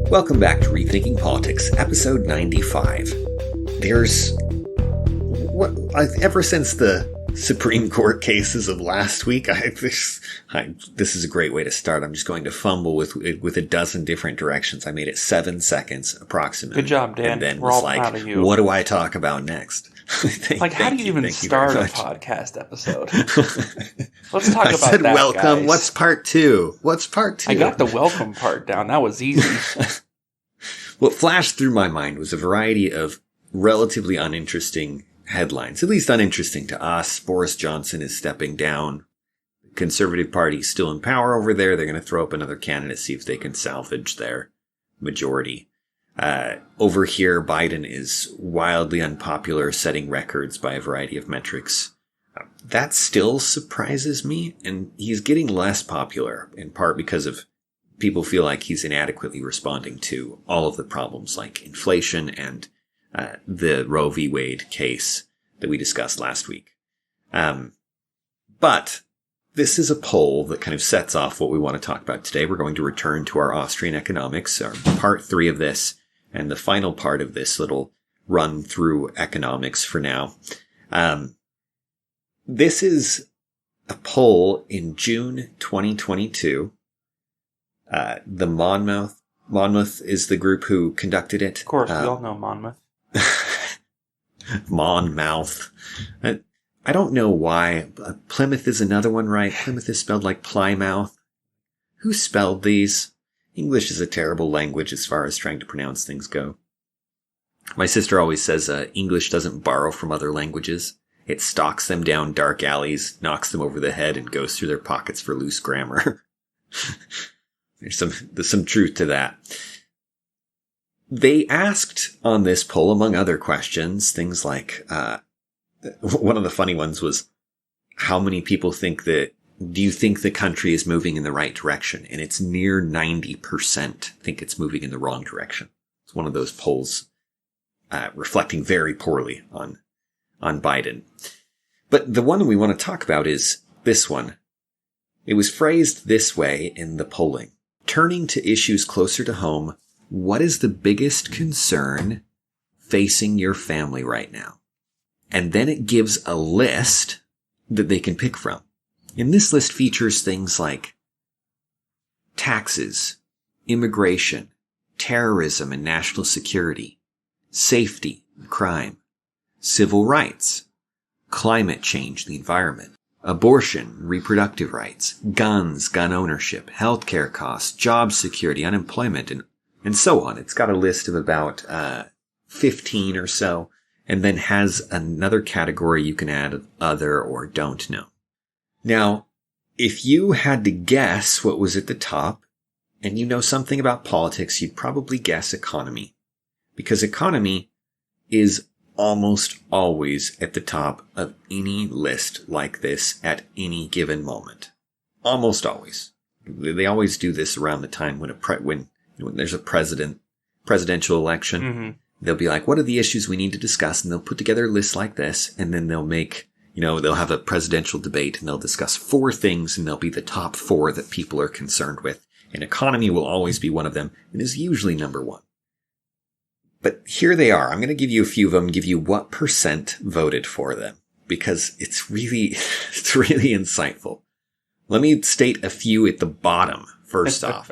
Welcome back to Rethinking Politics, episode 95. Ever since the Supreme Court cases of last week, this is a great way to start. I'm just going to fumble with a dozen different directions. I made it 7 seconds approximately. Good job, Dan. And then We're all proud of you. What do I talk about next? How do you even start a podcast episode? Let's talk about said that, welcome. guys. What's part two? I got the welcome part down. That was easy. What flashed through my mind was a variety of relatively uninteresting headlines, at least uninteresting to us. Boris Johnson is stepping down. The Conservative Party is still in power over there. They're going to throw up another candidate, see if they can salvage their majority. Over here, Biden is wildly unpopular, setting records by a variety of metrics. That still surprises me, and he's getting less popular, in part because of people feel like he's inadequately responding to all of the problems like inflation and the Roe v. Wade case that we discussed last week. But this is a poll that kind of sets off what we want to talk about today. We're going to return to our Austrian economics, our part 3 of this, and the final part of this little run through economics for now. This is a poll in June 2022. The Monmouth is the group who conducted it. Of course, we all know Monmouth. Monmouth. I don't know why. Plymouth is another one, right? Plymouth is spelled like Plymouth. Who spelled these? English is a terrible language as far as trying to pronounce things go. My sister always says English doesn't borrow from other languages. It stalks them down dark alleys, knocks them over the head, and goes through their pockets for loose grammar. There's some truth to that. They asked on this poll, among other questions, things like, one of the funny ones was, how many people do you think the country is moving in the right direction? And it's near 90% think it's moving in the wrong direction. It's one of those polls reflecting very poorly on Biden. But the one we want to talk about is this one. It was phrased this way in the polling. Turning to issues closer to home, what is the biggest concern facing your family right now? And then it gives a list that they can pick from. And this list features things like taxes, immigration, terrorism and national security, safety and crime, civil rights, climate change, the environment, abortion, reproductive rights, guns, gun ownership, healthcare costs, job security, unemployment, and so on. It's got a list of about 15 or so, and then has another category you can add of other or don't know. Now, if you had to guess what was at the top, and you know something about politics, you'd probably guess economy. Because economy is almost always at the top of any list like this at any given moment. Almost always. They always do this around the time when there's a presidential election. Mm-hmm. They'll be like, what are the issues we need to discuss? And they'll put together a list like this, and then they'll have a presidential debate, and they'll discuss 4 things, and they'll be the top 4 that people are concerned with. And economy will always be one of them, and is usually number 1. But here they are. I'm going to give you a few of them, give you what % voted for them, because it's really insightful. Let me state a few at the bottom, first off.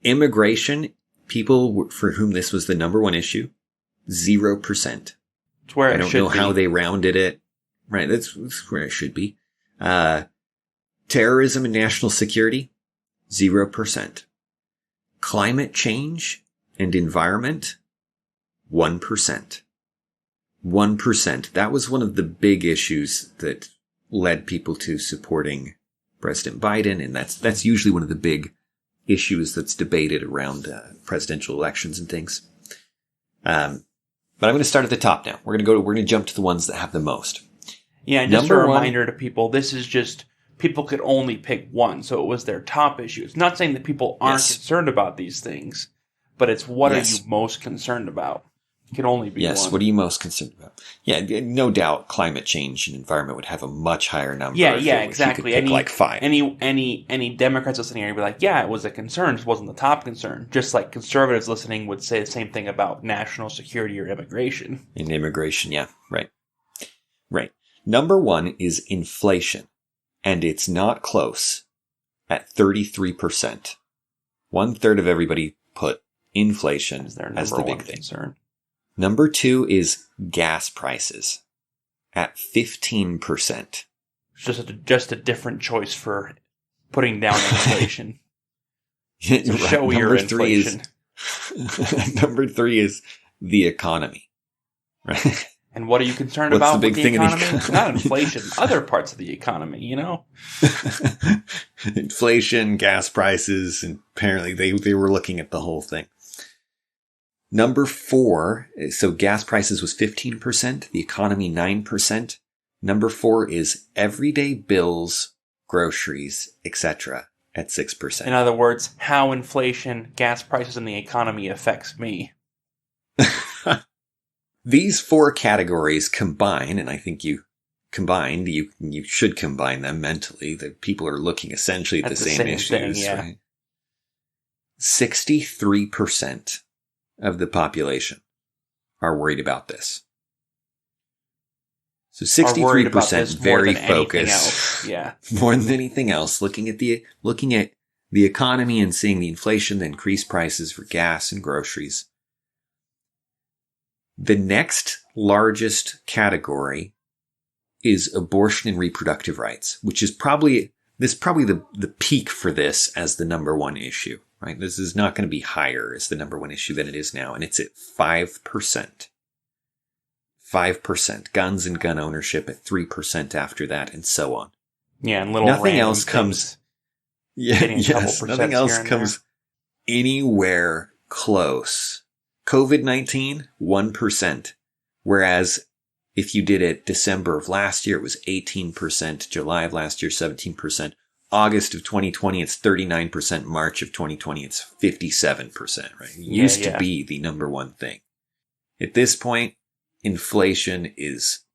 Immigration, people for whom this was the number 1 issue, 0%. It's where I don't know how they rounded it. Right, that's where it should be. Terrorism and national security, 0%. Climate change and environment, 1%. 1%. That was one of the big issues that led people to supporting President Biden, and that's usually one of the big issues that's debated around presidential elections and things. But I'm going to start at the top now. We're going to jump to the ones that have the most. Yeah, and just a reminder to people, this is just, people could only pick one, so it was their top issue. It's not saying that people aren't concerned about these things, but it's what are you most concerned about? It can only be yes, one. What are you most concerned about? Yeah, no doubt climate change and environment would have a much higher number. Yeah, exactly. You could pick like 5. Any Democrats listening here would be like, yeah, it was a concern, just wasn't the top concern. Just like conservatives listening would say the same thing about national security or immigration. In immigration, yeah, right. Right. Number 1 is inflation, and it's not close at 33%. 1/3 of everybody put inflation as the big thing. Concern. Number 2 is gas prices at 15%. Just a different choice for putting down inflation. Right. Show your inflation. Number 3 is the economy. Right. And what are you concerned What's about the big with the thing in the economy? economy? Not inflation, other parts of the economy, you know? Inflation, gas prices, and apparently they were looking at the whole thing. Number 4, so gas prices was 15%, the economy 9%. Number 4 is everyday bills, groceries, etc. at 6%. In other words, how inflation, gas prices, and the economy affects me. These 4 categories combine, and I think you should combine them mentally. The people are looking essentially at the same issues, thing, yeah. right? 63% of the population are worried about this. So 63% very focused. Yeah. More than anything else, looking at the economy and seeing the inflation, the increased prices for gas and groceries. The next largest category is abortion and reproductive rights, which is probably the peak for this as the number 1 issue, right? This is not going to be higher as the number 1 issue than it is now. And it's at 5%. 5%. Guns and gun ownership at 3% after that, and so on. Yeah, and little nothing else comes. Yeah, yes. Nothing else comes anywhere close. COVID-19, 1%. Whereas if you did it December of last year, it was 18%. July of last year, 17%. August of 2020, it's 39%. March of 2020, it's 57%, right? It used to be the number 1 thing. At this point, inflation is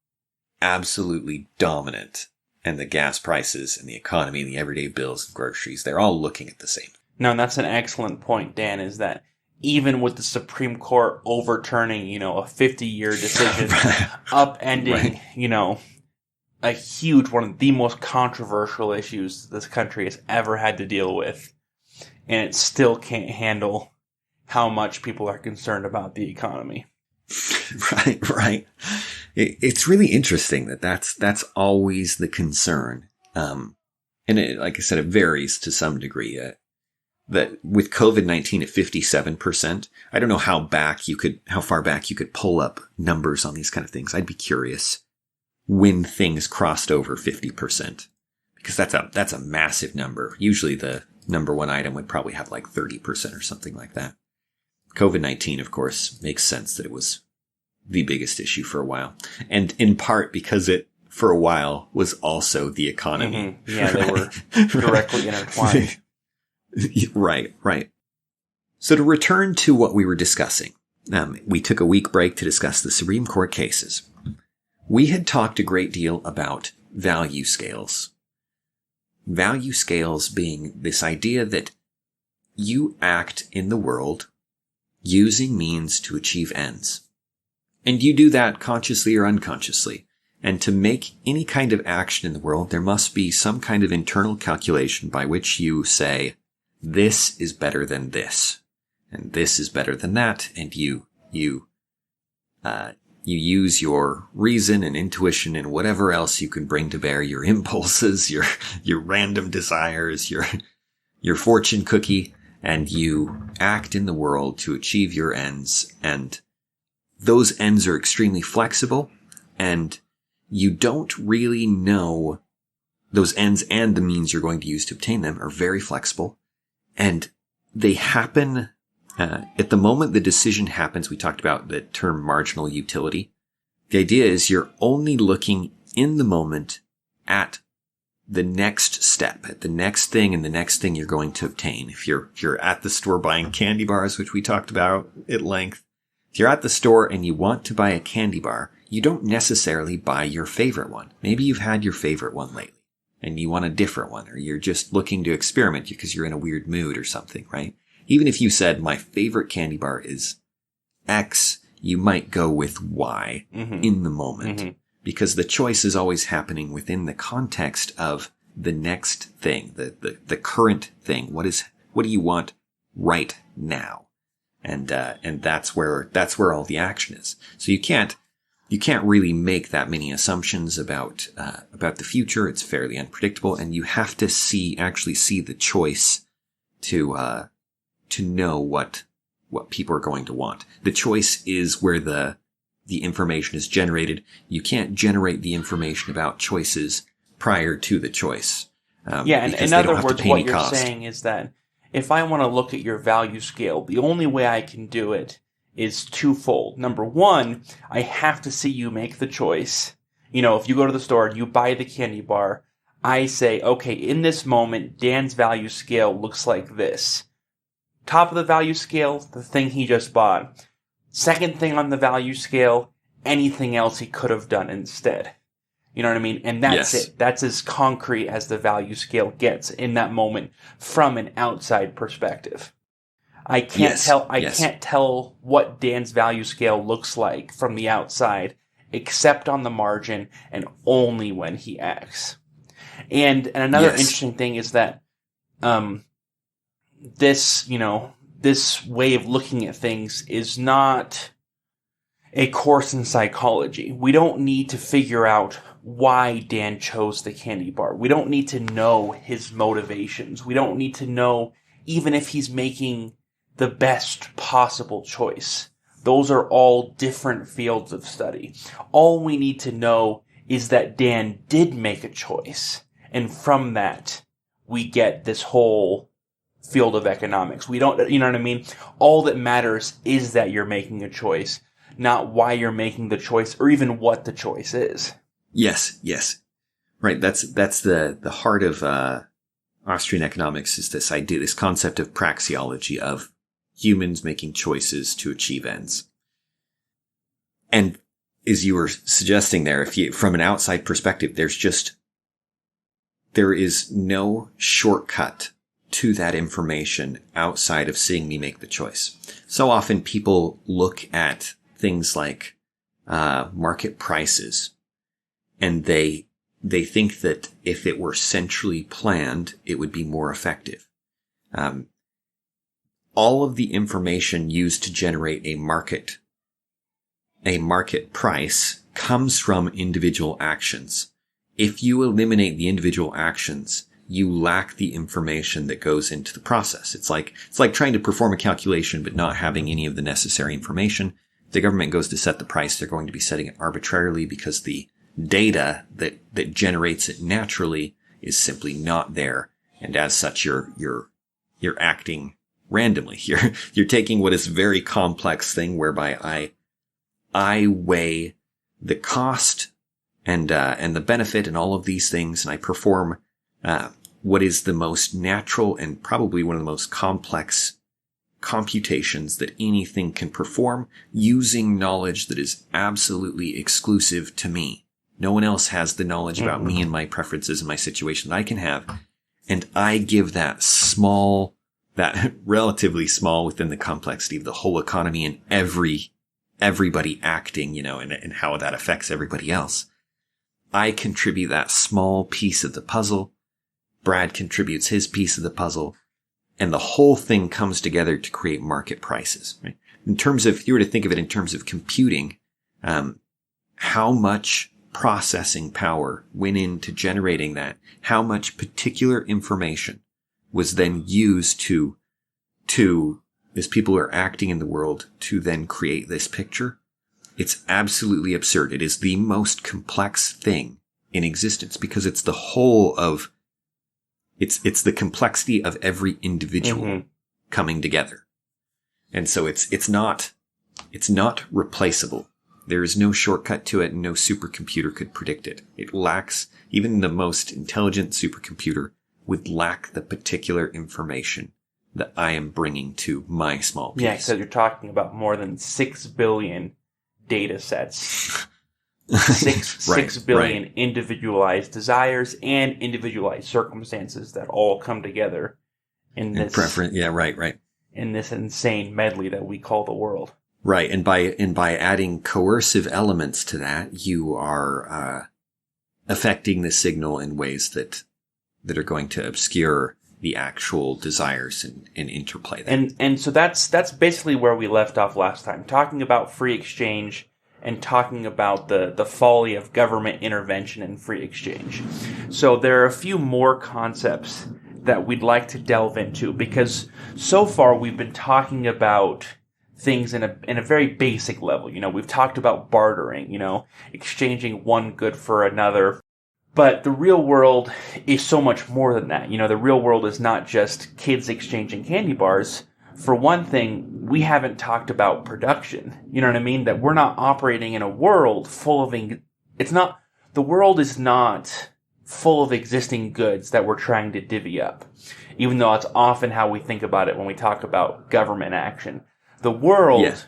absolutely dominant. And the gas prices and the economy and the everyday bills and groceries, they're all looking at the same. No, and that's an excellent point, Dan, is that even with the Supreme Court overturning, a 50-year decision, upending, a huge, one of the most controversial issues this country has ever had to deal with, and it still can't handle how much people are concerned about the economy. Right. It's really interesting that's always the concern. And like I said, it varies to some degree. That with COVID-19 at 57%, I don't know how far back you could pull up numbers on these kind of things. I'd be curious when things crossed over 50%, because that's a massive number. Usually the number 1 item would probably have like 30% or something like that. COVID-19, of course, makes sense that it was the biggest issue for a while. And in part because it, for a while, was also the economy. Mm-hmm. Yeah, they were directly intertwined. Right. So to return to what we were discussing, we took a week break to discuss the Supreme Court cases. We had talked a great deal about value scales. Value scales being this idea that you act in the world using means to achieve ends. And you do that consciously or unconsciously. And to make any kind of action in the world, there must be some kind of internal calculation by which you say, this is better than this, and this is better than that, and you use your reason and intuition and whatever else you can bring to bear, your impulses, your random desires, your fortune cookie, and you act in the world to achieve your ends. And those ends are extremely flexible, and you don't really know those ends and the means you're going to use to obtain them are very flexible. And they happen at the moment the decision happens. We talked about the term marginal utility. The idea is you're only looking in the moment at the next step, at the next thing and the next thing you're going to obtain. If you're at the store buying candy bars, which we talked about at length, If you're at the store and you want to buy a candy bar, you don't necessarily buy your favorite one. Maybe you've had your favorite one lately and you want a different one, or you're just looking to experiment because you're in a weird mood or something, right? Even if you said, my favorite candy bar is X, you might go with Y in the moment, because the choice is always happening within the context of the next thing, the current thing. What do you want right now? And that's where all the action is. So you can't really make that many assumptions about the future. It's fairly unpredictable, and you have to actually see the choice to know what people are going to want. The choice is where the information is generated. You can't generate the information about choices prior to the choice. And in other words, what you're saying is that if I want to look at your value scale, the only way I can do it is twofold. Number one, I have to see you make the choice. If you go to the store and you buy the candy bar, I say, okay, in this moment, Dan's value scale looks like this. Top of the value scale, the thing he just bought. Second thing on the value scale, anything else he could have done instead. You know what I mean? And that's it. That's as concrete as the value scale gets in that moment from an outside perspective. I can't tell what Dan's value scale looks like from the outside, except on the margin and only when he acts. And another interesting thing is that this way of looking at things is not a course in psychology. We don't need to figure out why Dan chose the candy bar. We don't need to know his motivations. We don't need to know even if he's making the best possible choice. Those are all different fields of study. All we need to know is that Dan did make a choice. And from that, we get this whole field of economics. We don't, you know what I mean? All that matters is that you're making a choice, not why you're making the choice or even what the choice is. Yes. Right. That's the heart of Austrian economics, is this idea, this concept of praxeology, of humans making choices to achieve ends. And as you were suggesting there, from an outside perspective, there is no shortcut to that information outside of seeing me make the choice. So often people look at things like market prices, and they think that if it were centrally planned, it would be more effective. All of the information used to generate a market price comes from individual actions. If you eliminate the individual actions, you lack the information that goes into the process. It's like trying to perform a calculation but not having any of the necessary information. If the government goes to set the price, they're going to be setting it arbitrarily because the data that generates it naturally is simply not there. And as such, you're acting randomly. You're taking what is a very complex thing whereby I weigh the cost and the benefit and all of these things, and I perform what is the most natural and probably one of the most complex computations that anything can perform, using knowledge that is absolutely exclusive to me. No one else has the knowledge about me and my preferences and my situation that I can have. And I give that relatively small within the complexity of the whole economy and everybody acting, and how that affects everybody else. I contribute that small piece of the puzzle. Brad contributes his piece of the puzzle. And the whole thing comes together to create market prices. Right? In terms of, if you were to think of it in terms of computing, how much processing power went into generating that, how much particular information was then used to, as people are acting in the world, to then create this picture. It's absolutely absurd. It is the most complex thing in existence because it's the whole of, it's the complexity of every individual coming together. And so it's not replaceable. There is no shortcut to it, and no supercomputer could predict it. It lacks, even the most intelligent supercomputer would lack the particular information that I am bringing to my small piece. Yeah, because you're talking about more than 6 billion data sets. Six billion individualized desires and individualized circumstances that all come together in this preference. Yeah, right. In this insane medley that we call the world. Right, and by adding coercive elements to that, you are affecting the signal in ways that are going to obscure the actual desires and interplay there. And so that's basically where we left off last time, talking about free exchange and talking about the folly of government intervention in free exchange. So there are a few more concepts that we'd like to delve into, because so far we've been talking about things in a very basic level. You know, we've talked about bartering, exchanging one good for another. But the real world is so much more than that. The real world is not just kids exchanging candy bars. For one thing, we haven't talked about production. You know what I mean? That we're not operating in a world full of the world is not full of existing goods that we're trying to divvy up. Even though that's often how we think about it when we talk about government action. The world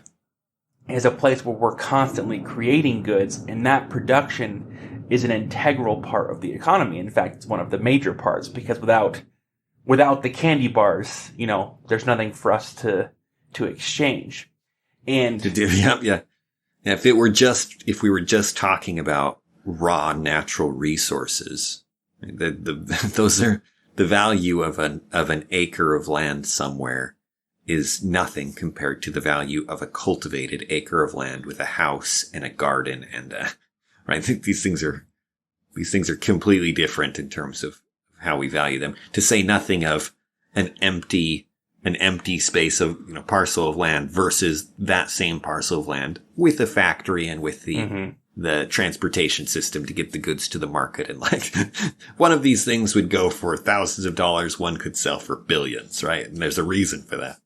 is a place where we're constantly creating goods, and that production is an integral part of the economy. In fact, it's one of the major parts, because without the candy bars, there's nothing for us to exchange. And yeah. If we were just talking about raw natural resources, those are the value of an acre of land somewhere is nothing compared to the value of a cultivated acre of land with a house and a garden and right. I think these things are completely different in terms of how we value them, to say nothing of an empty space of, parcel of land versus that same parcel of land with a factory and with the transportation system to get the goods to the market. And one of these things would go for thousands of dollars. One could sell for billions, right? And there's a reason for that.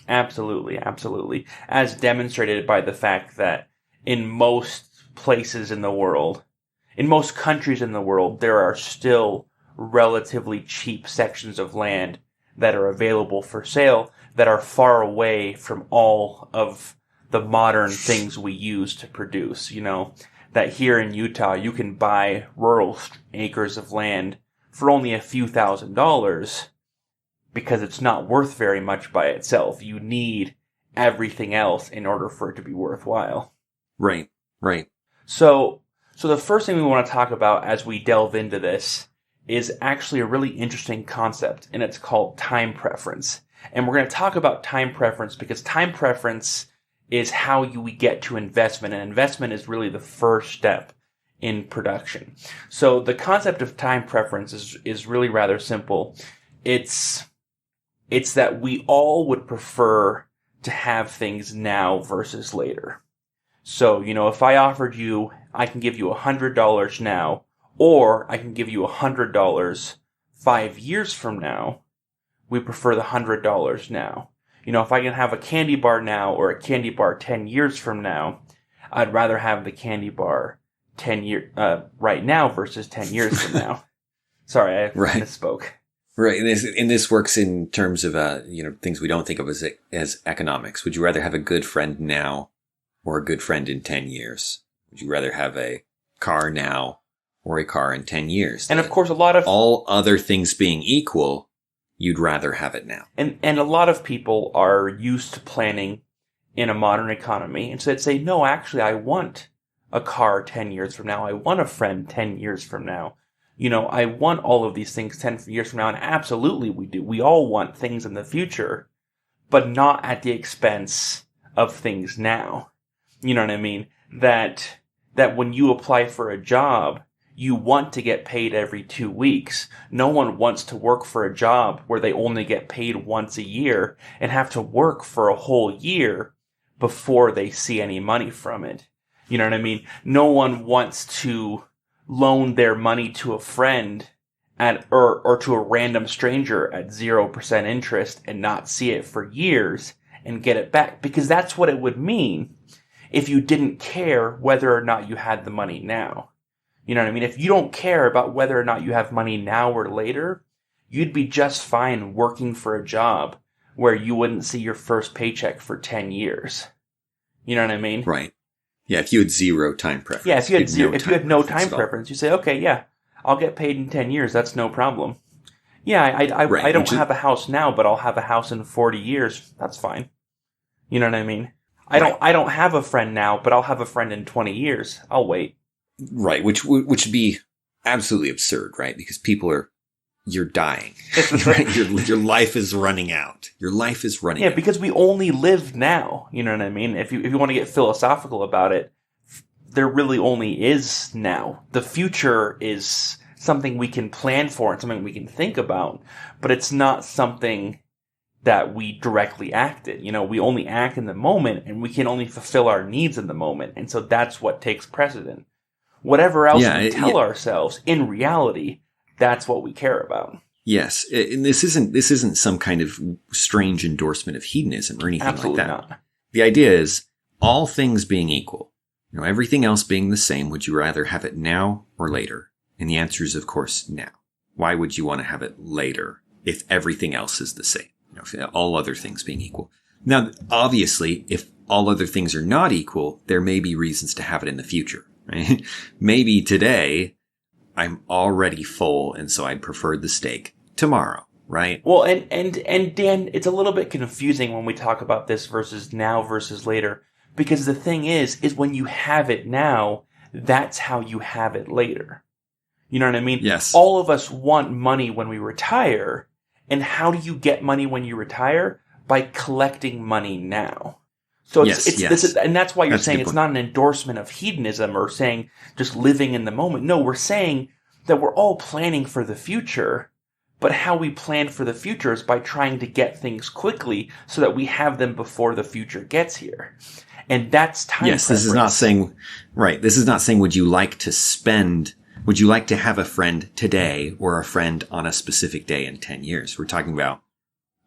Absolutely. Absolutely. As demonstrated by the fact that in most places in the world, in most countries in the world, there are still relatively cheap sections of land that are available for sale that are far away from all of the modern things we use to produce. That here in Utah, you can buy rural acres of land for only a few $1,000s because it's not worth very much by itself. You need everything else in order for it to be worthwhile. Right. So the first thing we want to talk about as we delve into this is actually a really interesting concept, and it's called time preference. And we're going to talk about time preference because time preference is how we get to investment, and investment is really the first step in production. So the concept of time preference is really rather simple. It's that we all would prefer to have things now versus later. So, if I offered you, I can give you $100 now, or I can give you $100 5 years from now, we prefer the $100 now. If I can have a candy bar now or a candy bar 10 years from now, I'd rather have the candy bar right now versus 10 years from now. Sorry, I misspoke. Right. And this works in terms of, things we don't think of as economics. Would you rather have a good friend now or a good friend in 10 years? Would you rather have a car now or a car in 10 years? And of course, all other things being equal, you'd rather have it now. And a lot of people are used to planning in a modern economy. And so they'd say, no, actually, I want a car 10 years from now. I want a friend 10 years from now. I want all of these things 10 years from now. And absolutely we do. We all want things in the future, but not at the expense of things now. You know what I mean? That when you apply for a job, you want to get paid every 2 weeks. No one wants to work for a job where they only get paid once a year and have to work for a whole year before they see any money from it. You know what I mean? No one wants to loan their money to a friend or to a random stranger at 0% interest and not see it for years and get it back, because that's what it would mean if you didn't care whether or not you had the money now. You know what I mean? If you don't care about whether or not you have money now or later, you'd be just fine working for a job where you wouldn't see your first paycheck for 10 years. You know what I mean? Right. Yeah, if you had zero time preference. Yeah, if you had no time preference, you say, okay, yeah, I'll get paid in 10 years. That's no problem. Yeah, I don't have a house now, but I'll have a house in 40 years. That's fine. You know what I mean? I don't have a friend now, but I'll have a friend in 20 years. I'll wait. Right, which would be absolutely absurd, right? Because you're dying, right? Your life is running out. Your life is running out. Yeah, because we only live now. You know what I mean? If you want to get philosophical about it, there really only is now. The future is something we can plan for and something we can think about, but it's not something that we directly act in. You know, we only act in the moment, and we can only fulfill our needs in the moment, and so that's what takes precedent. Whatever else we tell ourselves, in reality, that's what we care about. Yes, and this isn't some kind of strange endorsement of hedonism or anything Absolutely like that. Not. The idea is, all things being equal, you know, everything else being the same, would you rather have it now or later? And the answer is, of course, now. Why would you want to have it later if everything else is the same? You know, if all other things being equal. Now, obviously, if all other things are not equal, there may be reasons to have it in the future, right? Maybe today I'm already full, and so I'd prefer the steak tomorrow, right? Well, and Dan, it's a little bit confusing when we talk about this versus now versus later, because the thing is when you have it now, that's how you have it later. You know what I mean? Yes. All of us want money when we retire, and how do you get money when you retire? By collecting money now. So this is, and that's why you're saying it's not an endorsement of hedonism or saying just living in the moment. No, we're saying that we're all planning for the future, but how we plan for the future is by trying to get things quickly so that we have them before the future gets here. And that's time. Yes, this is not saying, right. This is not saying, would you like to have a friend today or a friend on a specific day in 10 years? We're talking about,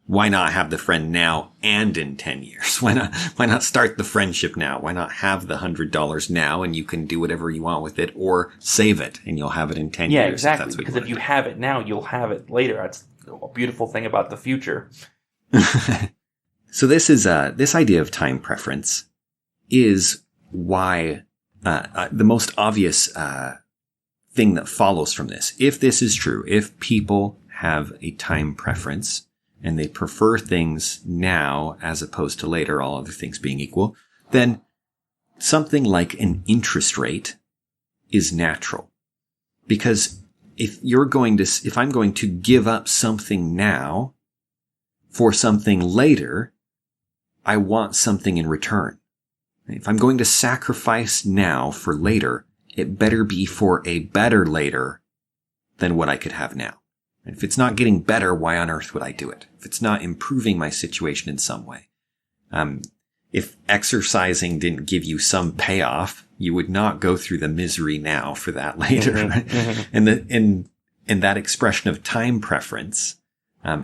why not have the friend now and in 10 years? Why not start the friendship now? Why not have the $100 now and you can do whatever you want with it, or save it and you'll have it in 10 years? Yeah, exactly. Because if you have it now, you'll have it later. That's a beautiful thing about the future. So this idea of time preference is why, the most obvious, thing that follows from this. If this is true, if people have a time preference, and they prefer things now as opposed to later, all other things being equal, then something like an interest rate is natural. Because if I'm going to give up something now for something later, I want something in return. If I'm going to sacrifice now for later, it better be for a better later than what I could have now. And if it's not getting better, why on earth would I do it? If it's not improving my situation in some way. If exercising didn't give you some payoff, you would not go through the misery now for that later. Mm-hmm. And that expression of time preference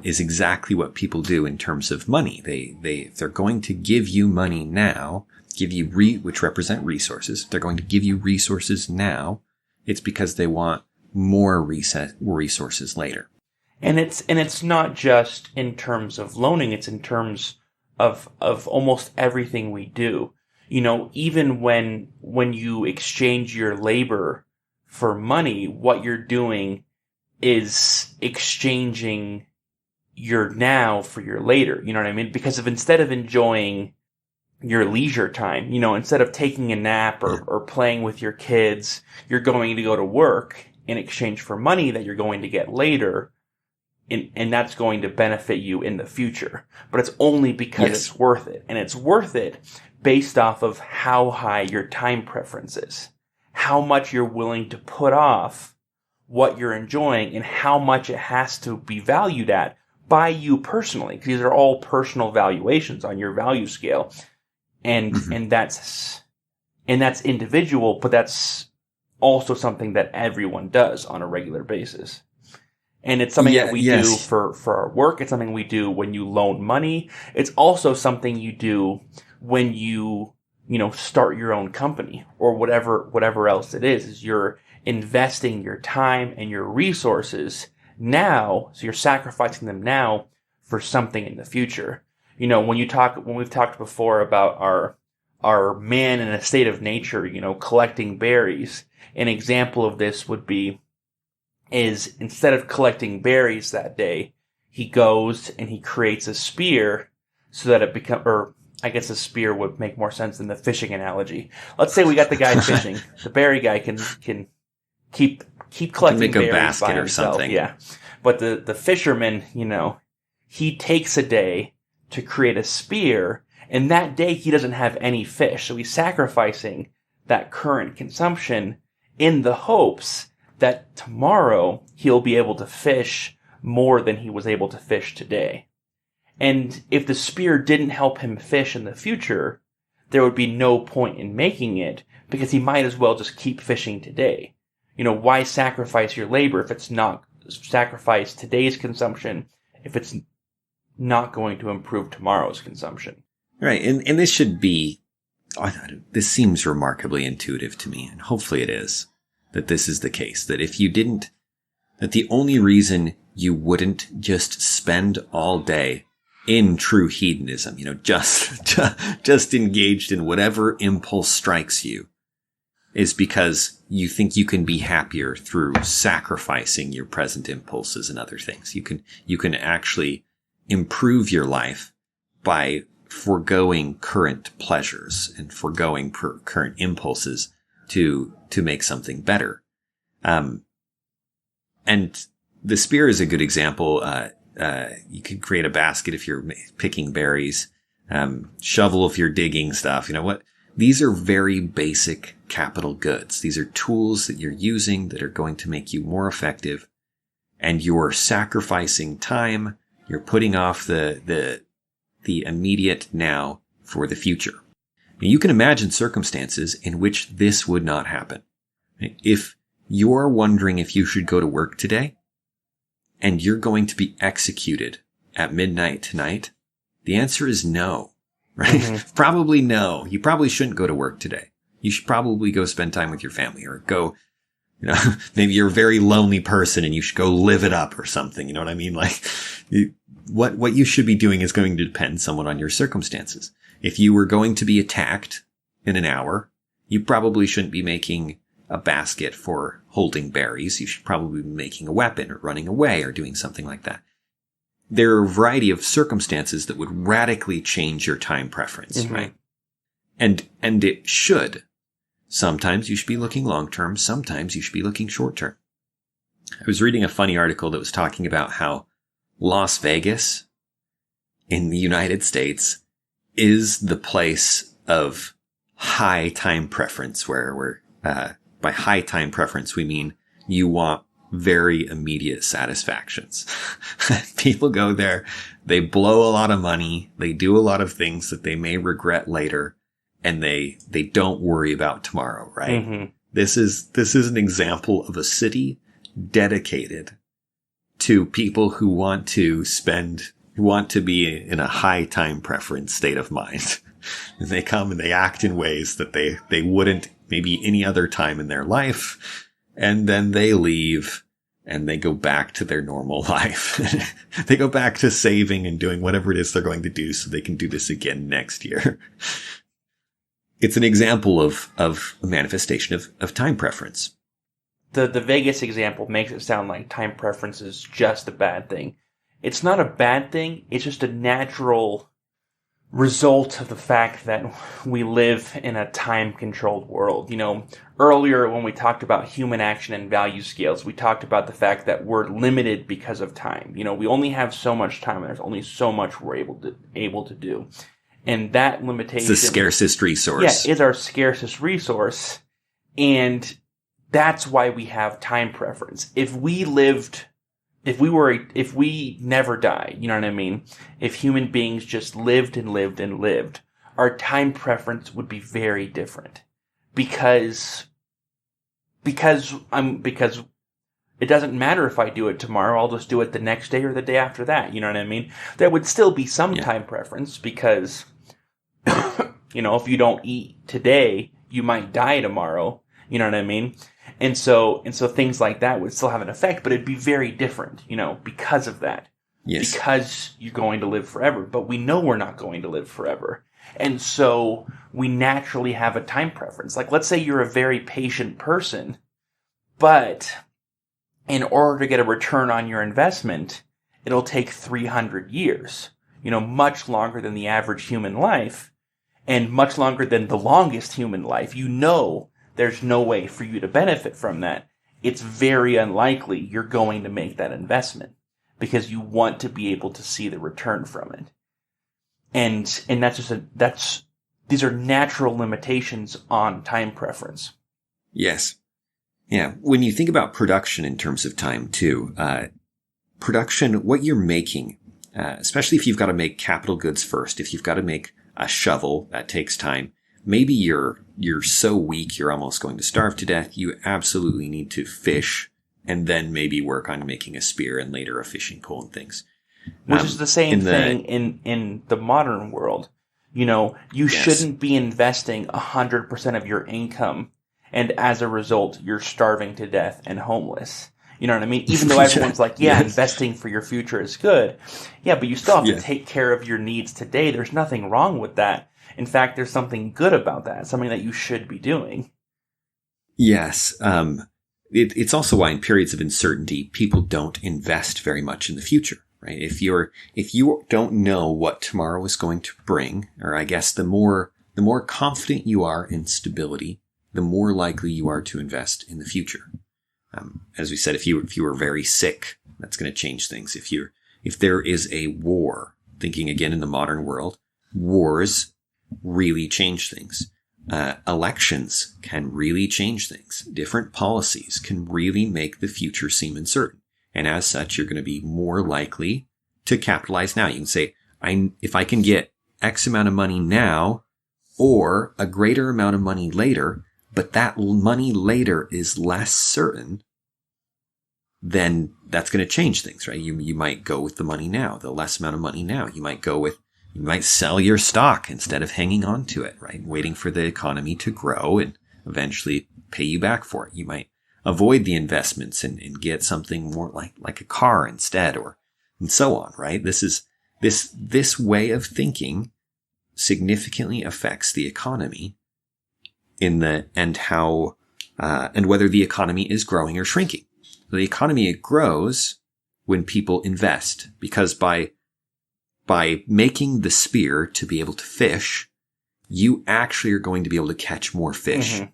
is exactly what people do in terms of money. If they're going to give you money now, give you which represent resources. They're going to give you resources now. It's because they want more resources later. And it's not just in terms of loaning, it's in terms of almost everything we do. You know, even when you exchange your labor for money, what you're doing is exchanging your now for your later. You know what I mean? Because instead of enjoying your leisure time, you know, instead of taking a nap or playing with your kids, you're going to go to work in exchange for money that you're going to get later, and that's going to benefit you in the future. But it's only because it's worth it. And it's worth it based off of how high your time preference is, how much you're willing to put off what you're enjoying, and how much it has to be valued at by you personally. Because these are all personal valuations on your value scale. And that's individual, but that's also something that everyone does on a regular basis. And it's something that we do for our work. It's something we do when you loan money. It's also something you do when you start your own company or whatever else it is you're investing your time and your resources now. So you're sacrificing them now for something in the future. When we've talked before about our man in a state of nature, collecting berries, an example of this is instead of collecting berries that day, he goes and he creates a spear so that I guess a spear would make more sense than the fishing analogy. Let's say we got the guy fishing. The berry guy can keep collecting make berries a basket by or himself. something. Yeah. But the fisherman, he takes a day to create a spear, and that day he doesn't have any fish. So he's sacrificing that current consumption in the hopes that tomorrow he'll be able to fish more than he was able to fish today. And if the spear didn't help him fish in the future, there would be no point in making it, because he might as well just keep fishing today. Why sacrifice your labor if it's not sacrifice today's consumption, if it's not going to improve tomorrow's consumption? Right. And this this seems remarkably intuitive to me, and hopefully it is, that this is the case. That that the only reason you wouldn't just spend all day in true hedonism, just engaged in whatever impulse strikes you, is because you think you can be happier through sacrificing your present impulses and other things. You can actually improve your life by foregoing current pleasures and foregoing current impulses to make something better. And the spear is a good example. You could create a basket if you're picking berries, shovel if you're digging stuff. These are very basic capital goods. These are tools that you're using that are going to make you more effective, and you're sacrificing time. You're putting off the immediate now for the future. You can imagine circumstances in which this would not happen. If you're wondering if you should go to work today, and you're going to be executed at midnight tonight, the answer is no, right? Mm-hmm. Probably no. You probably shouldn't go to work today. You should probably go spend time with your family, or go, maybe you're a very lonely person and you should go live it up or something. You know what I mean? What you should be doing is going to depend somewhat on your circumstances. If you were going to be attacked in an hour, you probably shouldn't be making a basket for holding berries. You should probably be making a weapon or running away or doing something like that. There are a variety of circumstances that would radically change your time preference, mm-hmm. right? And it should. Sometimes you should be looking long term. Sometimes you should be looking short term. I was reading a funny article that was talking about how Las Vegas in the United States is the place of high time preference, where by high time preference, we mean you want very immediate satisfactions. People go there, they blow a lot of money, they do a lot of things that they may regret later, and they don't worry about tomorrow, right? Mm-hmm. This is an example of a city dedicated to people who want to be in a high time preference state of mind. And they come and they act in ways that they wouldn't maybe any other time in their life. And then they leave and they go back to their normal life. They go back to saving and doing whatever it is they're going to do so they can do this again next year. It's an example of a manifestation of time preference. The Vegas example makes it sound like time preference is just a bad thing. It's not a bad thing. It's just a natural result of the fact that we live in a time-controlled world. Earlier when we talked about human action and value scales, we talked about the fact that we're limited because of time. We only have so much time, and there's only so much we're able to do. And that limitation... It's the scarcest resource. Yeah, is our scarcest resource. And that's why we have time preference. If we never died, you know what I mean? If human beings just lived and lived and lived, our time preference would be very different. Because it doesn't matter if I do it tomorrow, I'll just do it the next day or the day after that, you know what I mean? There would still be some time preference because, if you don't eat today, you might die tomorrow, you know what I mean? And so things like that would still have an effect, but it'd be very different, because of that. Yes. because you're going to live forever. But we know we're not going to live forever. And so we naturally have a time preference. Like, let's say you're a very patient person, but in order to get a return on your investment, it'll take 300 years. Much longer than the average human life, and much longer than the longest human life. There's no way for you to benefit from that. It's very unlikely you're going to make that investment because you want to be able to see the return from it. And these are natural limitations on time preference. Yes. Yeah. When you think about production in terms of time too, production, what you're making, especially if you've got to make capital goods first, if you've got to make a shovel, that takes time. Maybe you're so weak you're almost going to starve to death. You absolutely need to fish and then maybe work on making a spear and later a fishing pole and things. Which is the same thing in the modern world. You shouldn't be investing 100% of your income, and as a result, you're starving to death and homeless. You know what I mean? Even though everyone's like, investing for your future is good. Yeah, but you still have to take care of your needs today. There's nothing wrong with that. In fact, there's something good about that, something that you should be doing. Yes. It's also why in periods of uncertainty, people don't invest very much in the future, right? If you don't know what tomorrow is going to bring, or I guess the more confident you are in stability, the more likely you are to invest in the future. As we said, if you are very sick, that's going to change things. If there is a war, thinking again in the modern world, wars really change things. Elections can really change things. Different policies can really make the future seem uncertain. And as such, you're going to be more likely to capitalize now. You can say, if I can get X amount of money now or a greater amount of money later, but that money later is less certain, then that's going to change things, right? You might go with the money now, the less amount of money now. You might sell your stock instead of hanging on to it, right? Waiting for the economy to grow and eventually pay you back for it. You might avoid the investments and get something more like a car instead, and so on, right? This way of thinking significantly affects the economy and whether the economy is growing or shrinking. The economy grows when people invest, because by making the spear to be able to fish, you actually are going to be able to catch more fish. Mm-hmm.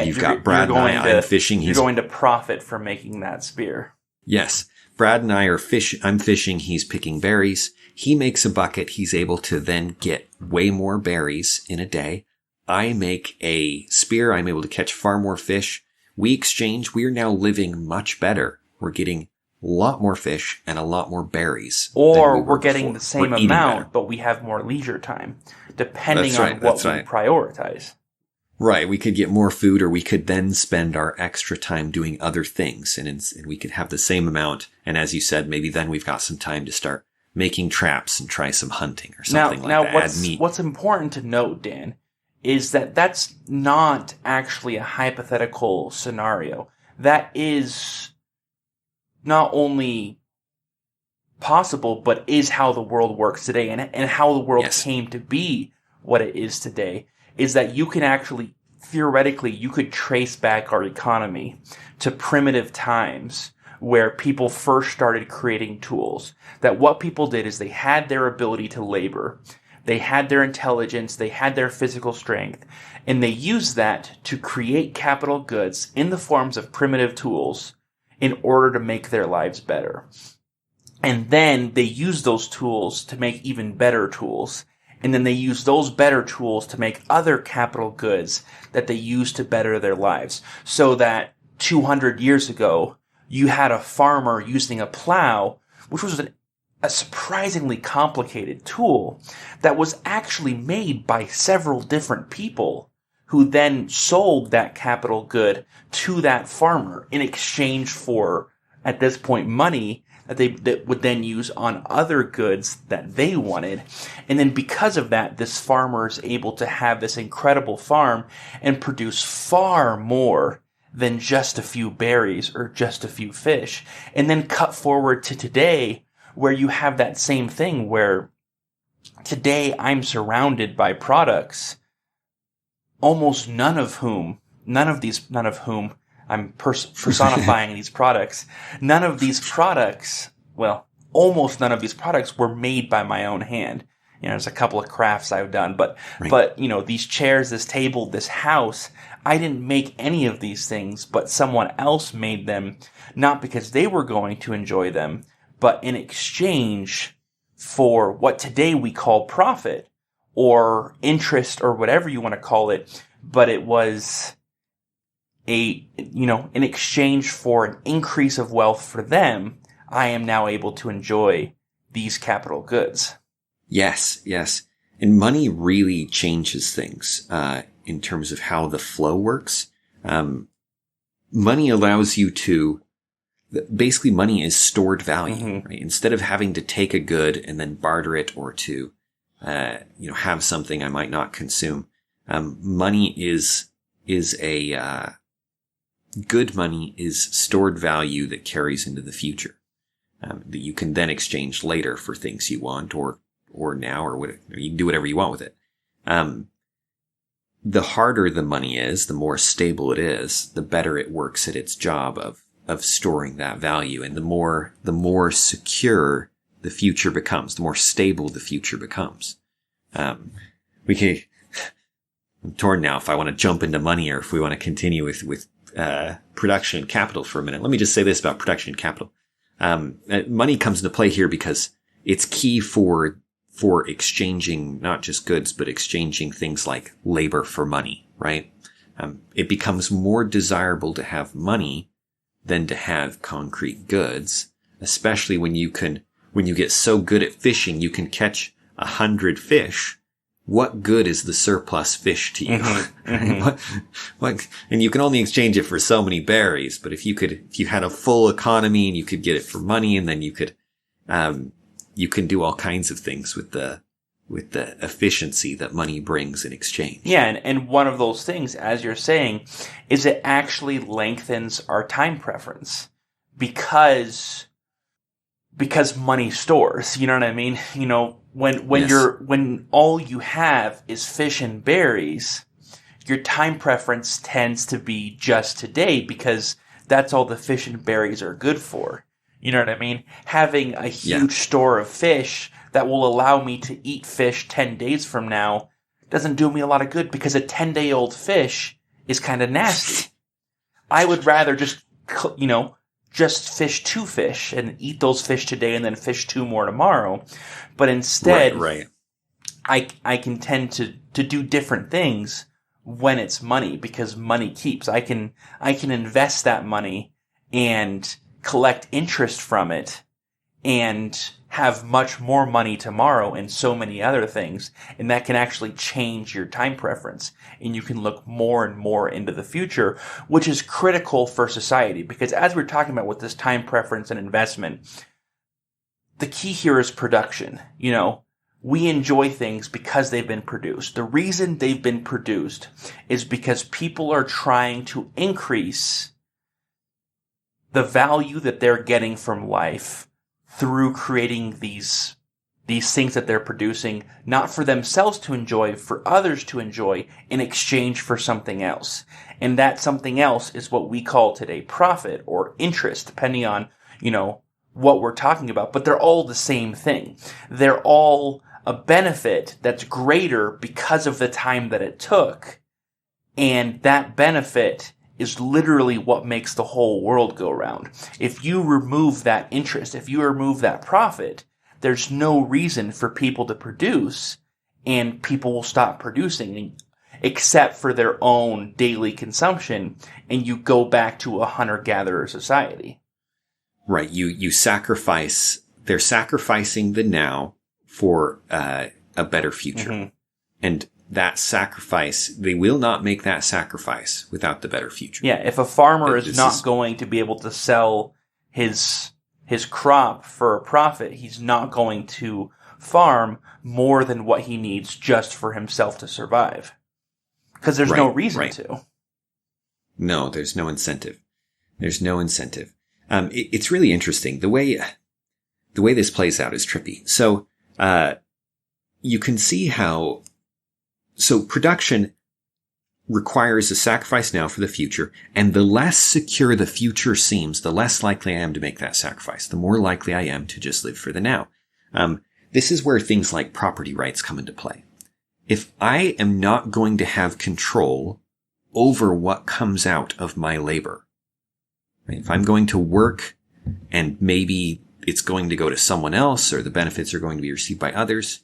You've got Brad and I'm fishing. You're going to profit from making that spear. Yes. Brad and I are fishing. I'm fishing. He's picking berries. He makes a bucket. He's able to then get way more berries in a day. I make a spear. I'm able to catch far more fish. We exchange. We are now living much better. We're getting a lot more fish and a lot more berries. Or we're getting the same amount, but we have more leisure time, depending on what we prioritize. Right. We could get more food, or we could then spend our extra time doing other things, and we could have the same amount. And as you said, maybe then we've got some time to start making traps and try some hunting or something like that. What's important to note, Dan, is that that's not actually a hypothetical scenario. That is not only possible, but is how the world works today, and how the world came to be what it is today, is that you can actually, theoretically, you could trace back our economy to primitive times where people first started creating tools. That what people did is they had their ability to labor, they had their intelligence, they had their physical strength, and they used that to create capital goods in the forms of primitive tools in order to make their lives better. And then they used those tools to make even better tools. And then they used those better tools to make other capital goods that they used to better their lives. So that 200 years ago, you had a farmer using a plow, which was a surprisingly complicated tool that was actually made by several different people who then sold that capital good to that farmer in exchange for, at this point, money that would then use on other goods that they wanted. And then because of that, this farmer is able to have this incredible farm and produce far more than just a few berries or just a few fish. And then cut forward to today, where you have that same thing where today I'm surrounded by products, almost none of whom I'm personifying these products. None of these products, well, almost none of these products were made by my own hand. You know, there's a couple of crafts I've done, but you know, these chairs, this table, this house, I didn't make any of these things, but someone else made them, not because they were going to enjoy them, but in exchange for what today we call profit or interest or whatever you want to call it. But it was in exchange for an increase of wealth for them, I am now able to enjoy these capital goods. Yes. And money really changes things, in terms of how the flow works. Money allows you to, basically money is stored value, right? Instead of having to take a good and then barter it or to, have something I might not consume. Money good money is stored value that carries into the future, that you can then exchange later for things you want or now or whatever. You can do whatever you want with it. The harder the money is, the more stable it is, the better it works at its job of storing that value. And the more secure the future becomes, the more stable the future becomes. I'm torn now if I want to jump into money or if we want to continue with production and capital for a minute. Let me just say this about production and capital. Money comes into play here because it's key for exchanging not just goods, but exchanging things like labor for money, right? It becomes more desirable to have money than to have concrete goods, especially when you get so good at fishing, you can catch 100 fish. What good is the surplus fish to you? What, and you can only exchange it for so many berries, but if you had a full economy and you could get it for money, and then you can do all kinds of things with the efficiency that money brings in exchange. Yeah, and one of those things, as you're saying, is it actually lengthens our time preference because money stores. You know what I mean? You know, when all you have is fish and berries, your time preference tends to be just today because that's all the fish and berries are good for. You know what I mean? Having a huge store of fish that will allow me to eat fish 10 days from now doesn't do me a lot of good because a 10-day-old fish is kind of nasty. I would rather just fish 2 fish and eat those fish today and then fish 2 more tomorrow. But instead, I can tend to do different things when it's money because money keeps. I can invest that money and collect interest from it and have much more money tomorrow and so many other things. And that can actually change your time preference. And you can look more and more into the future, which is critical for society. Because as we're talking about with this time preference and investment, the key here is production. You know, we enjoy things because they've been produced. The reason they've been produced is because people are trying to increase the value that they're getting from life through creating these things that they're producing, not for themselves to enjoy, for others to enjoy in exchange for something else. And that something else is what we call today profit or interest, depending on, what we're talking about. But they're all the same thing. They're all a benefit that's greater because of the time that it took. And that benefit is literally what makes the whole world go round. If you remove that interest, if you remove that profit, there's no reason for people to produce, and people will stop producing except for their own daily consumption, and you go back to a hunter-gatherer society. Right. You sacrifice, they're sacrificing the now for a better future. Mm-hmm. And that sacrifice, they will not make that sacrifice without the better future. Yeah, if a farmer is not going to be able to sell his crop for a profit, he's not going to farm more than what he needs just for himself to survive. Because there's no reason to. No, there's no incentive. There's no incentive. It's really interesting. The way this plays out is trippy. So, you can see how, so production requires a sacrifice now for the future, and the less secure the future seems, the less likely I am to make that sacrifice, the more likely I am to just live for the now. This is where things like property rights come into play. If I am not going to have control over what comes out of my labor, right? If I'm going to work and maybe it's going to go to someone else or the benefits are going to be received by others,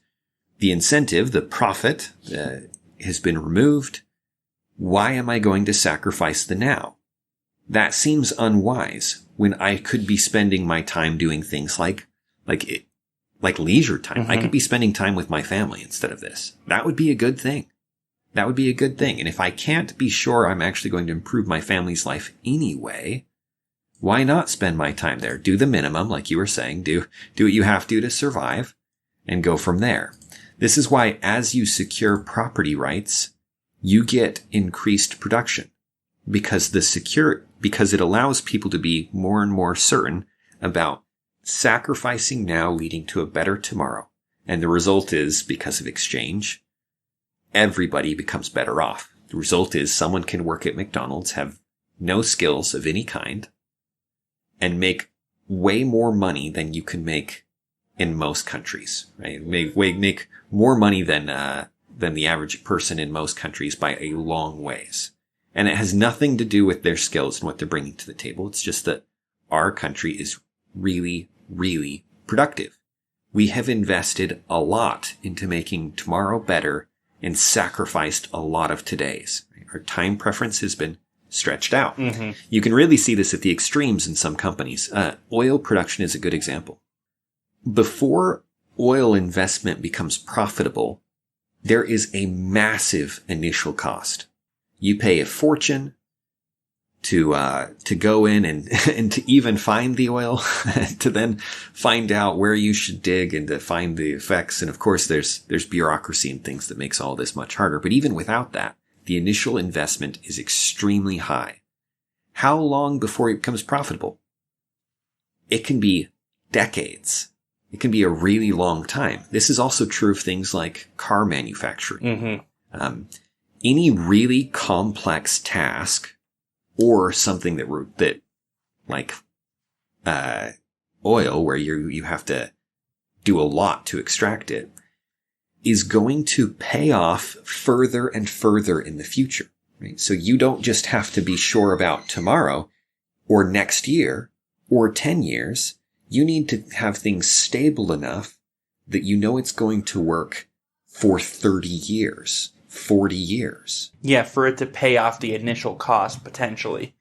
the incentive, the profit, has been removed. Why am I going to sacrifice the now? That seems unwise when I could be spending my time doing things like leisure time. Mm-hmm. I could be spending time with my family instead of this. That would be a good thing. That would be a good thing. And if I can't be sure I'm actually going to improve my family's life anyway, why not spend my time there? Do the minimum, like you were saying. Do what you have to survive and go from there. This is why as you secure property rights, you get increased production because it allows people to be more and more certain about sacrificing now leading to a better tomorrow. And the result is, because of exchange, everybody becomes better off. The result is someone can work at McDonald's, have no skills of any kind, and make way more money than you can make in most countries, right? Make more money than the average person in most countries by a long ways. And it has nothing to do with their skills and what they're bringing to the table. It's just that our country is really, really productive. We have invested a lot into making tomorrow better and sacrificed a lot of today's. Our time preference has been stretched out. Mm-hmm. You can really see this at the extremes in some companies. Oil production is a good example. Before oil investment becomes profitable, there is a massive initial cost. You pay a fortune to go in and to even find the oil, to then find out where you should dig and to find the effects. And of course, there's bureaucracy and things that makes all this much harder. But even without that, the initial investment is extremely high. How long before it becomes profitable? It can be decades. It can be a really long time. This is also true of things like car manufacturing. Mm-hmm. Any really complex task or something that like oil, where you have to do a lot to extract it, is going to pay off further and further in the future. Right? So you don't just have to be sure about tomorrow or next year or 10 years. You need to have things stable enough that you know it's going to work for 30 years, 40 years. Yeah, for it to pay off the initial cost, potentially.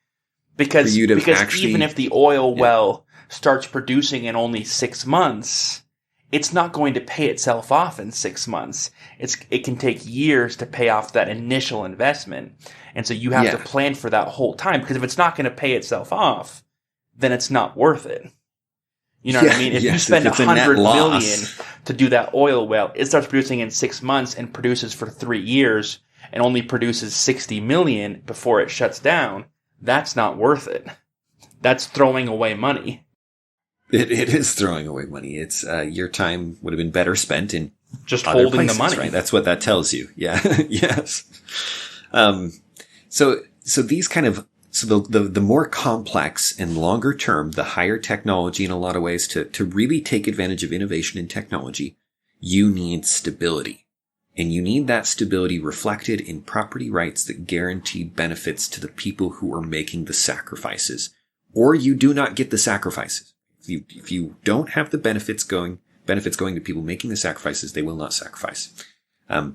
Because even if the oil well starts producing in only 6 months, it's not going to pay itself off in 6 months. It can take years to pay off that initial investment. And so you have to plan for that whole time. Because if it's not going to pay itself off, then it's not worth it. You know what I mean? If you spend $100 million to do that oil well, it starts producing in 6 months and produces for 3 years and only produces $60 million before it shuts down. That's not worth it. That's throwing away money. It is throwing away money. It's your time would have been better spent in just other holding places, the money. Right? That's what that tells you. Yeah. Yes. So these kind of, so the more complex and longer term, the higher technology in a lot of ways to really take advantage of innovation in technology, you need stability. And you need that stability reflected in property rights that guarantee benefits to the people who are making the sacrifices. Or you do not get the sacrifices. If you don't have the benefits going to people making the sacrifices, they will not sacrifice. There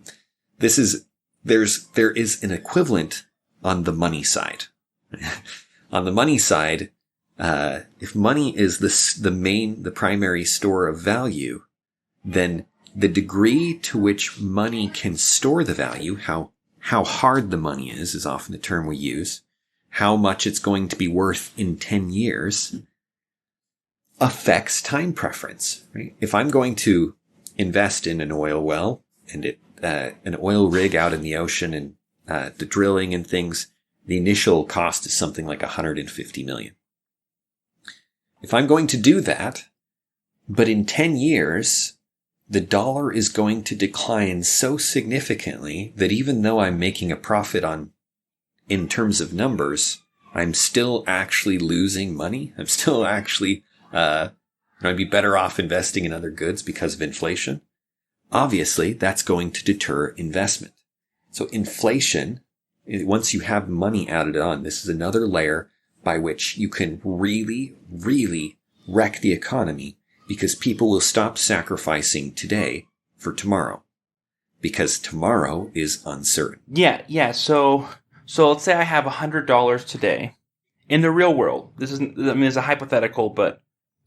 is an equivalent on the money side. On the money side, if money is the primary store of value, then the degree to which money can store the value, how hard the money is often the term we use, how much it's going to be worth in 10 years, affects time preference, right? If I'm going to invest in an oil well and an oil rig out in the ocean and the drilling and things, The initial cost is something like 150 million. If I'm going to do that, but in 10 years, the dollar is going to decline so significantly that even though I'm making a profit in terms of numbers, I'm still actually losing money. I'm still actually, I'd be better off investing in other goods because of inflation. Obviously, that's going to deter investment. So inflation, once you have money added on, this is another layer by which you can really, really wreck the economy, because people will stop sacrificing today for tomorrow, because tomorrow is uncertain. Yeah. So let's say I have $100 today in the real world. It's a hypothetical, but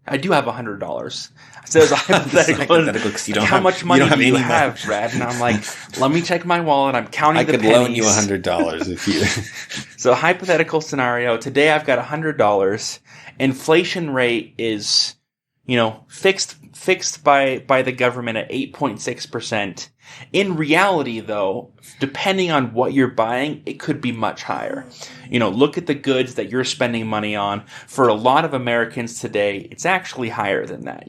I do have $100. So it's a hypothetical. Because you don't how much money do you have, money. Brad? And I'm like, let me check my wallet. I'm counting the pennies. I could loan you $100 if you. So hypothetical scenario. Today I've got $100. Inflation rate is, fixed by the government at 8.6%. In reality, though, depending on what you're buying, it could be much higher. Look at the goods that you're spending money on. For a lot of Americans today, it's actually higher than that,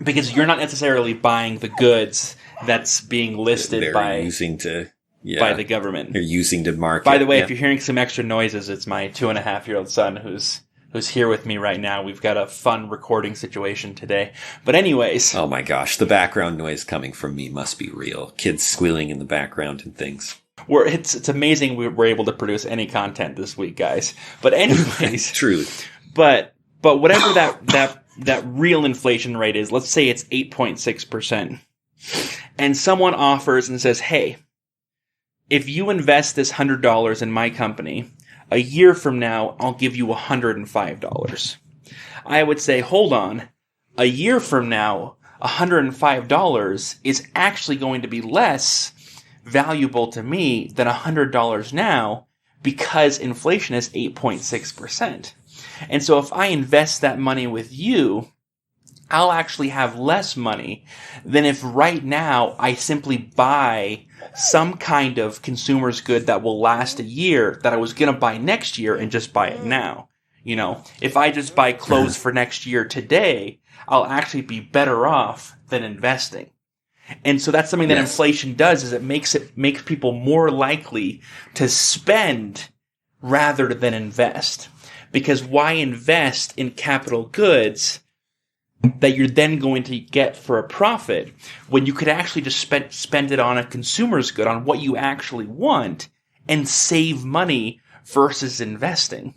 because you're not necessarily buying the goods that's being listed by the government. They're using to market. By the way, if you're hearing some extra noises, it's my 2.5-year-old son who's here with me right now. We've got a fun recording situation today. But anyways. Oh my gosh, the background noise coming from me must be real. Kids squealing in the background and things. It's amazing we're able to produce any content this week, guys. But anyways. Truly. But whatever that real inflation rate is, let's say it's 8.6%. And someone offers and says, hey, if you invest this $100 in my company, a year from now, I'll give you $105. I would say, hold on. A year from now, $105 is actually going to be less valuable to me than $100 now, because inflation is 8.6%. And so if I invest that money with you, I'll actually have less money than if right now I simply buy some kind of consumer's good that will last a year that I was going to buy next year and just buy it now. If I just buy clothes for next year today, I'll actually be better off than investing. And so that's something that inflation does, is it makes people more likely to spend rather than invest. Because why invest in capital goods that you're then going to get for a profit when you could actually just spend it on a consumer's good, on what you actually want, and save money versus investing?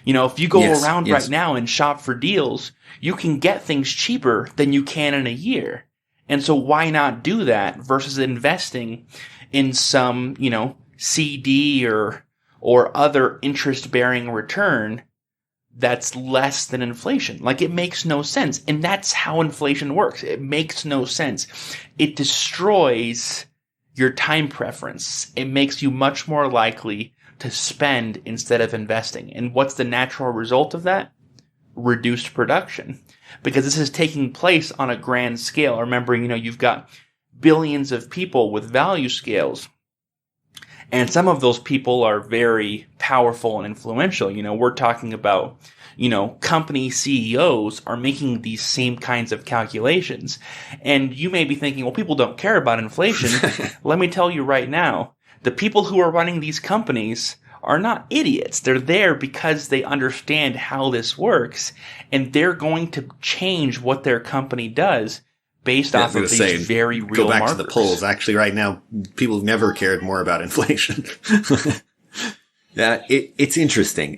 If you go around right now and shop for deals, you can get things cheaper than you can in a year. And so why not do that versus investing in some, CD or other interest-bearing return that's less than inflation? Like, it makes no sense. And that's how inflation works. It makes no sense. It destroys your time preference. It makes you much more likely to spend instead of investing. And what's the natural result of that? Reduced production. Because this is taking place on a grand scale. Remembering, you've got billions of people with value scales. And some of those people are very powerful and influential. We're talking about, company CEOs are making these same kinds of calculations. And you may be thinking, well, people don't care about inflation. Let me tell you right now, the people who are running these companies are not idiots. They're there because they understand how this works. And they're going to change what their company does based off of these very real go back markers. To the polls. Actually, right now, people have never cared more about inflation. It's interesting.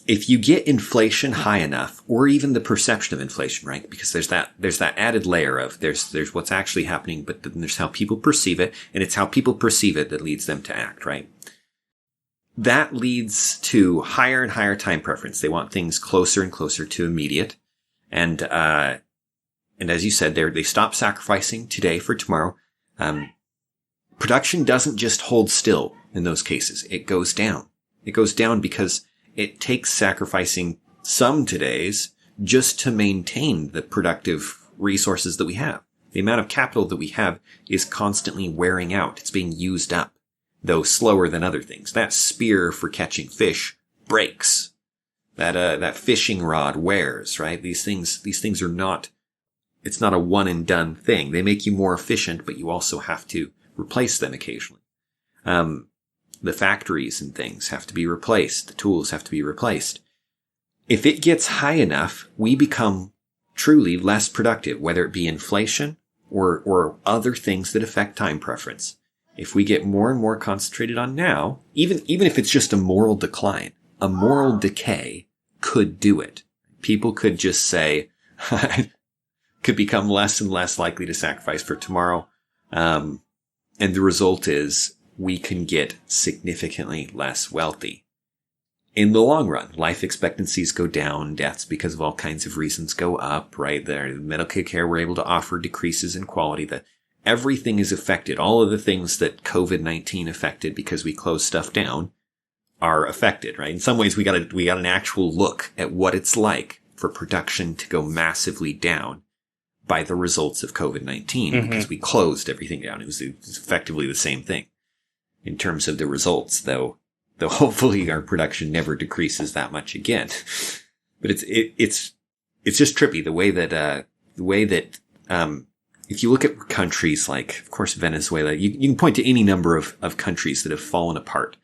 If you get inflation high enough, or even the perception of inflation, right? Because there's that added layer of there's what's actually happening, but then there's how people perceive it, and it's how people perceive it that leads them to act, right? That leads to higher and higher time preference. They want things closer and closer to immediate, and as you said, they stop sacrificing today for tomorrow. Production doesn't just hold still in those cases. It goes down. It goes down because it takes sacrificing some todays just to maintain the productive resources that we have. The amount of capital that we have is constantly wearing out. It's being used up. though slower than other things. That spear for catching fish breaks. That fishing rod wears, right? These things are not, it's not a one and done thing. They make you more efficient, but you also have to replace them occasionally. The factories and things have to be replaced. The tools have to be replaced. If it gets high enough, we become truly less productive, whether it be inflation or other things that affect time preference. If we get more and more concentrated on now, even if it's just a moral decline, a moral decay could do it. People could just say, could become less and less likely to sacrifice for tomorrow. And the result is we can get significantly less wealthy. In the long run, life expectancies go down, deaths because of all kinds of reasons go up, right? The medical care we're able to offer decreases in quality. That everything is affected. All of the things that COVID-19 affected because we closed stuff down are affected, right? In some ways, we got an actual look at what it's like for production to go massively down by the results of COVID-19 because we closed everything down. It was effectively the same thing in terms of the results, though hopefully our production never decreases that much again. But it's just trippy the way that if you look at countries like, of course, Venezuela, you can point to any number of countries that have fallen apart.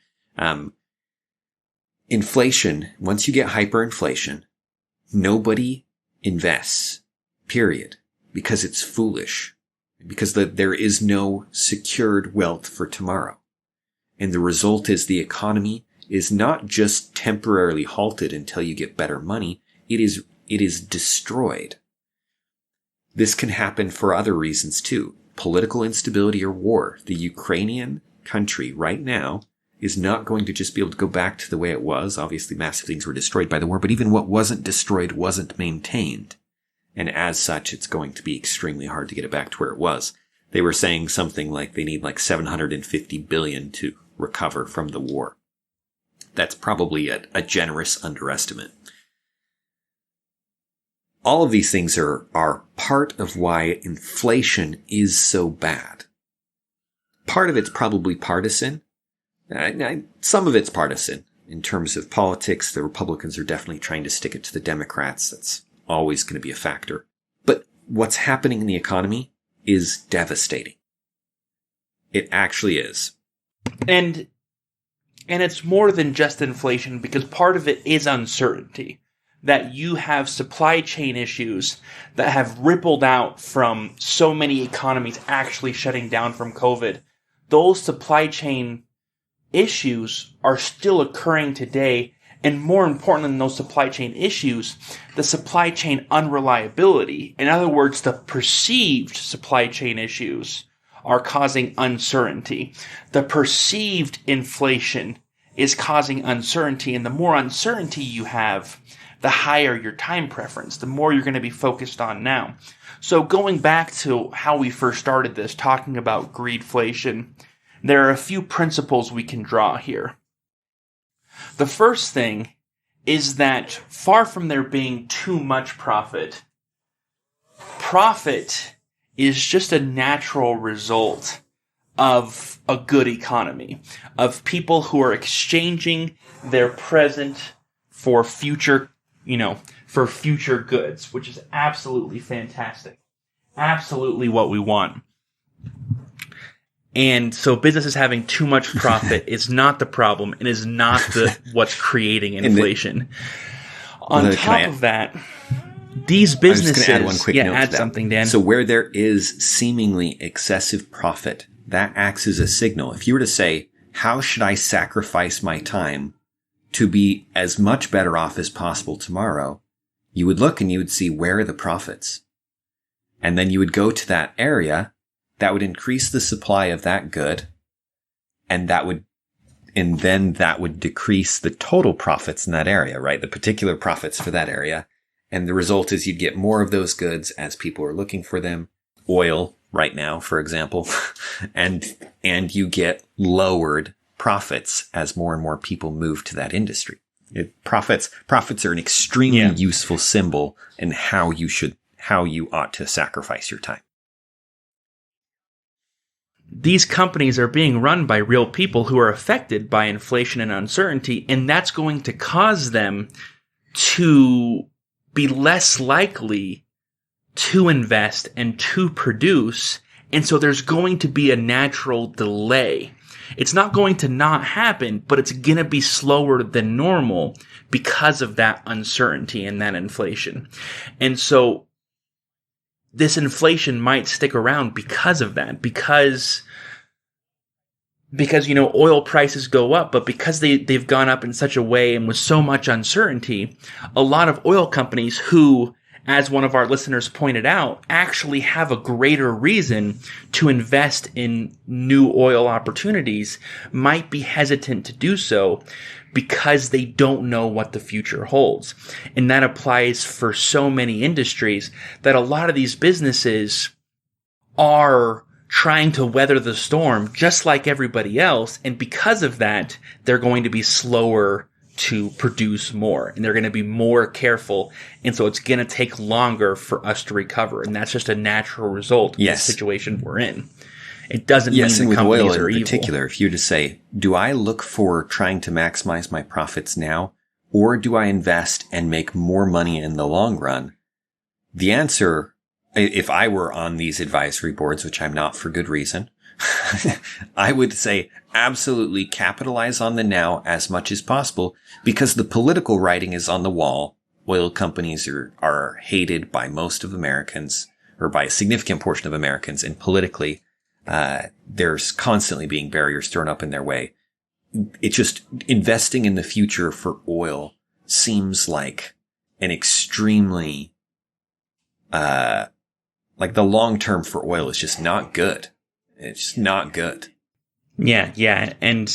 Inflation, once you get hyperinflation, nobody invests, period, because it's foolish, because there is no secured wealth for tomorrow. And the result is the economy is not just temporarily halted until you get better money. It is destroyed. This can happen for other reasons too. Political instability or war. The Ukrainian country right now is not going to just be able to go back to the way it was. Obviously, massive things were destroyed by the war, but even what wasn't destroyed wasn't maintained. And as such, it's going to be extremely hard to get it back to where it was. They were saying something like they need like $750 billion to recover from the war. That's probably a generous underestimate. All of these things are part of why inflation is so bad. Part of it's probably partisan. Some of it's partisan in terms of politics. The Republicans are definitely trying to stick it to the Democrats. That's always going to be a factor. But what's happening in the economy is devastating. It actually is. And it's more than just inflation, because part of it is uncertainty. That you have supply chain issues that have rippled out from so many economies actually shutting down from COVID. Those supply chain issues are still occurring today. And more important than those supply chain issues, the supply chain unreliability. In other words, the perceived supply chain issues are causing uncertainty. The perceived inflation is causing uncertainty, and the more uncertainty you have, the higher your time preference, the more you're going to be focused on now. So going back to how we first started this, talking about greedflation, there are a few principles we can draw here. The first thing is that far from there being too much profit is just a natural result of a good economy, of people who are exchanging their present for future, for future goods, which is absolutely fantastic. Absolutely what we want. And so businesses having too much profit is not the problem and is not what's creating inflation. On top of that, these businesses... I was going to add one quick note add to that. Something, Dan. So where there is seemingly excessive profit, that acts as a signal. If you were to say, how should I sacrifice my time to be as much better off as possible tomorrow? You would look and you would see, where are the profits? And then you would go to that area that would increase the supply of that good, and then that would decrease the total profits in that area, right? The particular profits for that area. And the result is you'd get more of those goods as people are looking for them. Oil right now, for example, and you get lowered profits as more and more people move to that industry. Profits are an extremely useful symbol in how you ought to sacrifice your time. these companies are being run by real people who are affected by inflation and uncertainty, and that's going to cause them to be less likely to invest and to produce. And so there's going to be a natural delay. It's not going to not happen, but it's going to be slower than normal because of that uncertainty and that inflation. And so this inflation might stick around because of that, because oil prices go up, but because they've gone up in such a way and with so much uncertainty, a lot of oil companies who, as one of our listeners pointed out, actually have a greater reason to invest in new oil opportunities might be hesitant to do so because they don't know what the future holds. And that applies for so many industries that a lot of these businesses are trying to weather the storm just like everybody else. And because of that, they're going to be slower to produce more, and they're going to be more careful. And so it's going to take longer for us to recover. And that's just a natural result of the situation we're in. It doesn't mean the companies are evil. In particular, if you were to say, do I look for trying to maximize my profits now, or do I invest and make more money in the long run? The answer, if I were on these advisory boards, which I'm not for good reason, I would say absolutely capitalize on the now as much as possible, because the political writing is on the wall. Oil companies are hated by most of Americans, or by a significant portion of Americans, and politically, there's constantly being barriers thrown up in their way. It's just investing in the future for oil seems like an extremely, like the long term for oil is just not good. It's just not good. Yeah. And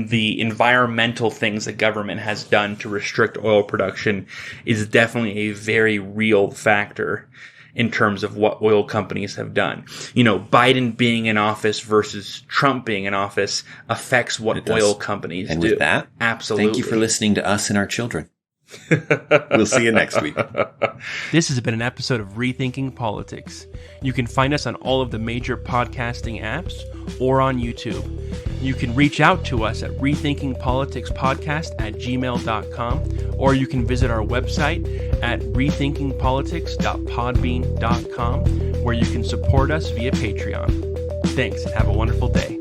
the environmental things the government has done to restrict oil production is definitely a very real factor in terms of what oil companies have done. Biden being in office versus Trump being in office affects what oil companies do. And with that, absolutely. Thank you for listening to us and our children. We'll see you next week. This has been an episode of Rethinking Politics. You can find us on all of the major podcasting apps or on YouTube. You can reach out to us at rethinkingpoliticspodcast@gmail.com, or you can visit our website at rethinkingpolitics.podbean.com, where you can support us via Patreon. Thanks, and have a wonderful day.